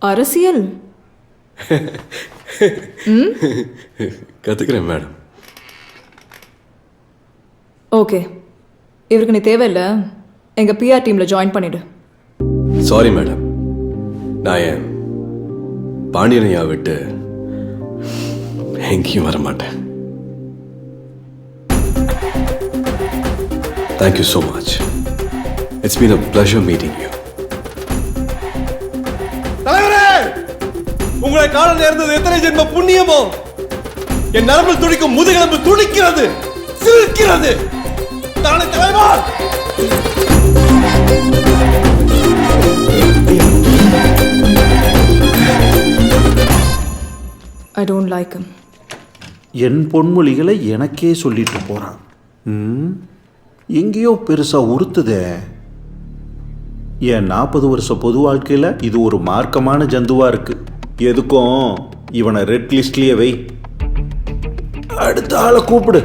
அரசியல் கற்றுக்கிறேன் madam. Okay, இவருக்கு நீ தேவையில்லை, எங்கள் பிஆர் டீமில் ஜாயின் பண்ணிவிடு. சாரி மேடம், நான் என் பாண்டியனையா விட்டு எங்கேயும் வர மாட்டேன். Thank you so much. It's been a pleasure meeting you. தலைவரே, உங்களை காண நேர்ந்தது எத்தனை ஜென்ம புண்ணியமோ! என் நரம்பில் துடிக்கும் முதுகெலும்பு துடிக்கிறது, சிரிக்கிறது. தானே தலைவா! I don't like him. என் பொன்மொழிகளை எனக்கே சொல்லிட்டு போறான். எங்கேயோ பெருசா உறுத்துதே. என் 40 வருஷ பொது வாழ்க்கையில் இது ஒரு மார்க்கமான ஜந்துவா இருக்கு. எதுக்கும் இவனை ரெட் லிஸ்ட்லயே வை. அடுத்த ஆளை கூப்பிடு.